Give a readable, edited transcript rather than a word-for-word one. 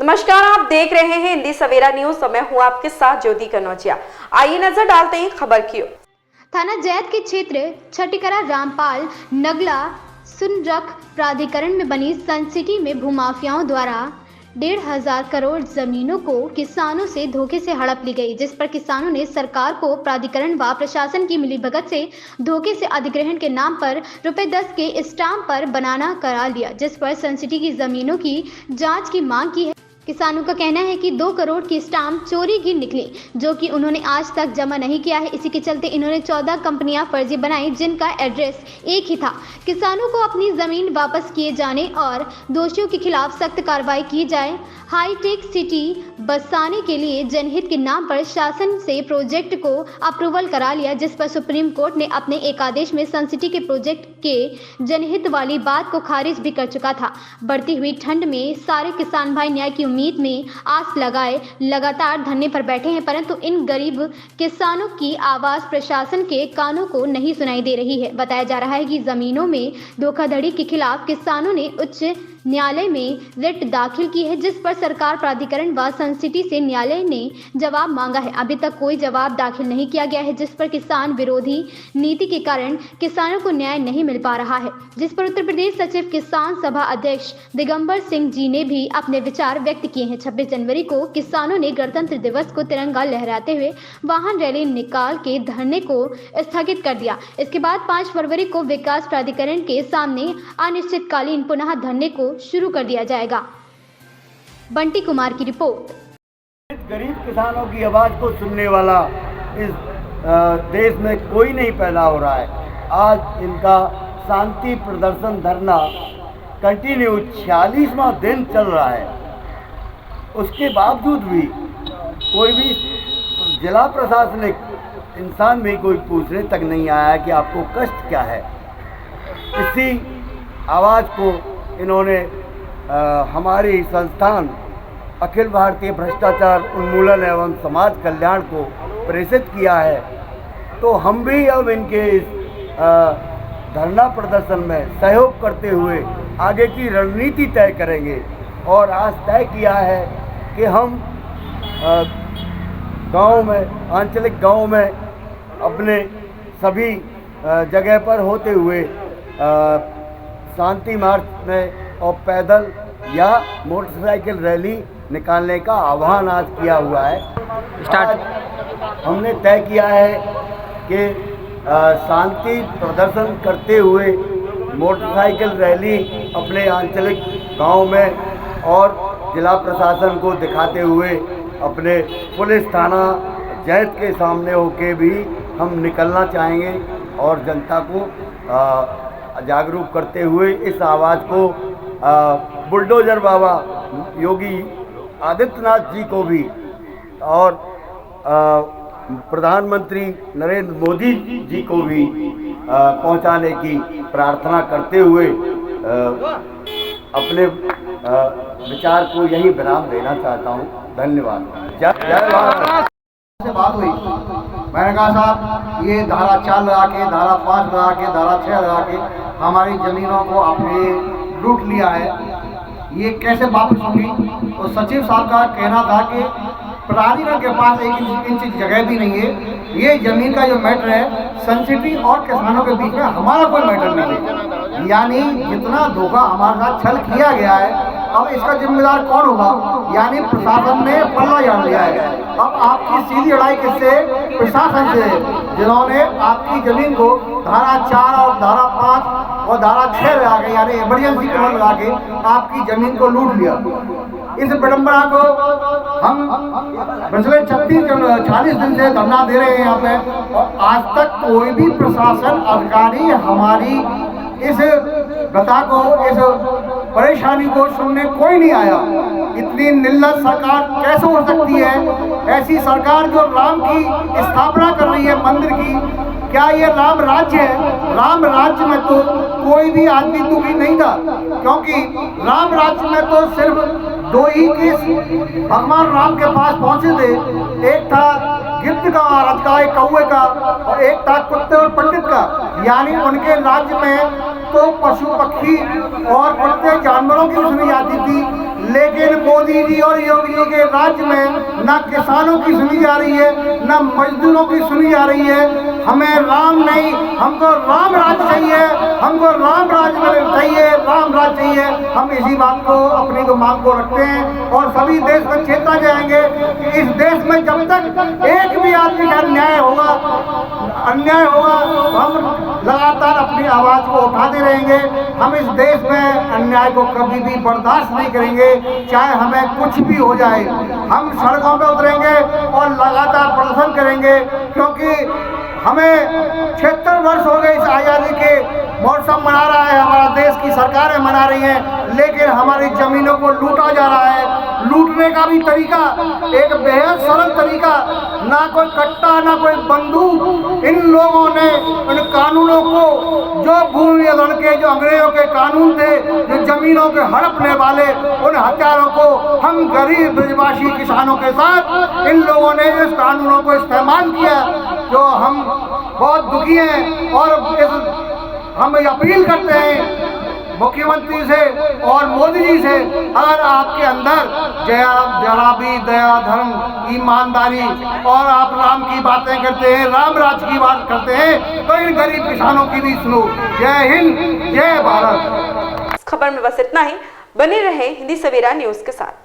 नमस्कार, आप देख रहे हैं हिंदी सवेरा न्यूज। मैं हूं आपके साथ ज्योति कनौजिया। आइए नजर डालते हैं खबर की ओर। थाना जैत के क्षेत्र छठीकरा रामपाल नगला सुनरख प्राधिकरण में बनी सन सिटी में भूमाफियाओं द्वारा 1,500 करोड़ जमीनों को किसानों से धोखे से हड़प ली गई, जिस पर किसानों ने सरकार को प्राधिकरण व प्रशासन की मिलीभगत से धोखे से अधिग्रहण के नाम पर ₹10 के स्टाम्प पर बनाना करा लिया, जिस पर सन सिटी की जमीनों की जांच की मांग की है। किसानों का कहना है कि 2 करोड़ की स्टाम्प चोरी की निकली, जो कि उन्होंने आज तक जमा नहीं किया है। इसी के चलते इन्होंने 14 कंपनियां फर्जी बनाई, जिनका एड्रेस एक ही था। किसानों को अपनी जमीन वापस किए जाने और दोषियों के खिलाफ सख्त कार्रवाई की जाए। हाईटेक सिटी बसाने के लिए जनहित के नाम पर शासन से प्रोजेक्ट को अप्रूवल करा लिया, जिस पर सुप्रीम कोर्ट ने अपने एक आदेश में सन सिटी के प्रोजेक्ट के जनहित वाली बात को खारिज भी कर चुका था। बढ़ती हुई ठंड में सारे किसान भाई न्याय की उम्मीद में आस लगाए लगातार धरने पर बैठे हैं, परंतु इन गरीब किसानों की आवाज प्रशासन के कानों को नहीं सुनाई दे रही है। बताया जा रहा है कि जमीनों में धोखाधड़ी के खिलाफ किसानों ने उच्च न्यायालय में रिट दाखिल की है, जिस पर सरकार प्राधिकरण व सन सिटी से न्यायालय ने जवाब मांगा है। अभी तक कोई जवाब दाखिल नहीं किया गया है, जिस पर किसान विरोधी नीति के कारण किसानों को न्याय नहीं मिल पा रहा है, जिस पर उत्तर प्रदेश सचिव किसान सभा अध्यक्ष दिगंबर सिंह जी ने भी अपने विचार व्यक्त किए हैं। 26 जनवरी को किसानों ने गणतंत्र दिवस को तिरंगा लहराते हुए वाहन रैली निकाल के धरने को स्थगित कर दिया। इसके बाद 5 फरवरी को विकास प्राधिकरण के सामने अनिश्चितकालीन पुनः धरने को शुरू कर दिया जाएगा। बंटी कुमार की रिपोर्ट। गरीब किसानों की आवाज को सुनने वाला इस देश में कोई नहीं पैदा हो रहा है। आज इनका शांति प्रदर्शन धरना कंटिन्यू 46वां दिन चल रहा है। उसके बावजूद भी कोई भी जिला प्रशासनिक इंसान भी कोई पूछने तक नहीं आया कि आपको कष्ट क्या है। इसी आवाज़ को इन्होंने हमारी संस्थान अखिल भारतीय भ्रष्टाचार उन्मूलन एवं समाज कल्याण को प्रेषित किया है। तो हम भी अब इनके इस धरना प्रदर्शन में सहयोग करते हुए आगे की रणनीति तय करेंगे और आज तय किया है कि हम गांव में, आंचलिक गांव में अपने सभी जगह पर होते हुए शांति मार्च में और पैदल या मोटरसाइकिल रैली निकालने का आह्वान आज किया हुआ है। हमने तय किया है कि शांति प्रदर्शन करते हुए मोटरसाइकिल रैली अपने आंचलिक गांव में और जिला प्रशासन को दिखाते हुए अपने पुलिस थाना जैत के सामने होके भी हम निकलना चाहेंगे और जनता को जागरूक करते हुए इस आवाज़ को बुलडोजर बाबा योगी आदित्यनाथ जी को भी और प्रधानमंत्री नरेंद्र मोदी जी को भी पहुंचाने की प्रार्थना करते हुए अपने विचार को यही विराम देना चाहता हूं। धन्यवाद। जय भारत। से बात हुई, मैंने कहा साहब ये धारा 4 लगा के, धारा 5 लगा के, धारा 6 लगा के हमारी ज़मीनों को आपने लूट लिया है, ये कैसे वापस होगी। तो सचिव साहब का कहना था कि प्राधिकरण के पास 1 इंच जगह भी नहीं है। ये ज़मीन का जो मैटर है सन सिटी और किसानों के बीच में हमारा कोई मैटर नहीं है। यानी जितना धोखा हमारे साथ छल किया गया है, अब इसका जिम्मेदार कौन होगा? यानी प्रशासन ने पल्ला झाड़ लिया है। अब आपकी सीधी लड़ाई किससे? प्रशासन से, जिन्होंने आपकी जमीन को धारा 4 और धारा 5 और धारा 6 लगा के, यानी इमरजेंसी कानून लगा के आपकी जमीन को लूट लिया। इस विडंबना को हम पिछले 40 दिन से धरना दे रहे हैं यहाँ पे, और आज तक कोई भी प्रशासन अधिकारी हमारी इस व्यथा को, इस परेशानी को सुनने कोई नहीं आया। इतनी निर्लज सरकार कैसे हो सकती है? ऐसी सरकार जो राम की स्थापना कर रही है मंदिर की, क्या ये राम राज्य है? राम राज्य में तो कोई भी आदमी दुखी नहीं था, क्योंकि राम राज्य में तो सिर्फ 2 ही केस भगवान राम के पास पहुंचे थे। एक था गिद्ध का, रजका, एक कौवे का, और एक था कुत्ते और पंडित का। यानी उनके राज्य में तो पशु पक्षी और कुत्ते जानवरों की सुनी जाती थी, लेकिन मोदी जी और योगी जी के राज्य में ना किसानों की सुनी जा रही है, ना मजदूरों की सुनी जा रही है। हमें राम नहीं, हमको राम राज चाहिए, हमको राम राज चाहिए, राम राज चाहिए। हम इसी बात को अपनी को मांग को रखते हैं और सभी देश में चेतना जाएंगे कि इस देश में जब तक एक भी आदमी का अन्याय होगा तो हम लगातार अपनी आवाज को उठाते रहेंगे। हम इस देश में अन्याय को कभी भी बर्दाश्त नहीं करेंगे, चाहे हमें कुछ भी हो जाए। हम सड़कों पे उतरेंगे और लगातार प्रदर्शन करेंगे, क्योंकि हमें 76 वर्ष हो गए इस आज़ादी के। महोत्सव मना रहा है हमारा देश की सरकारें मना रही हैं, लेकिन हमारी जमीनों को लूटा जा रहा है। लूटने का भी तरीका एक बेहद सरल तरीका, ना कोई कट्टा ना कोई बंदूक। इन लोगों ने इन कानूनों को, जो भूमि अधिग्रहण के जो अंग्रेजों के कानून थे, जो जमीनों के हड़पने वाले उन हथियारों को हम गरीब ब्रजवासी किसानों के साथ इन लोगों ने इस कानूनों को इस्तेमाल किया, जो हम बहुत दुखी हैं। और हम अपील करते हैं मुख्यमंत्री से और मोदी जी से, अगर आपके अंदर जरा भी दया, धर्म, ईमानदारी और आप राम की बातें करते हैं, राम राज की बात करते हैं, तो इन गरीब किसानों की भी सुनो। जय हिंद, जय भारत। इस खबर में बस इतना ही। बने रहे हिंदी सवेरा न्यूज के साथ।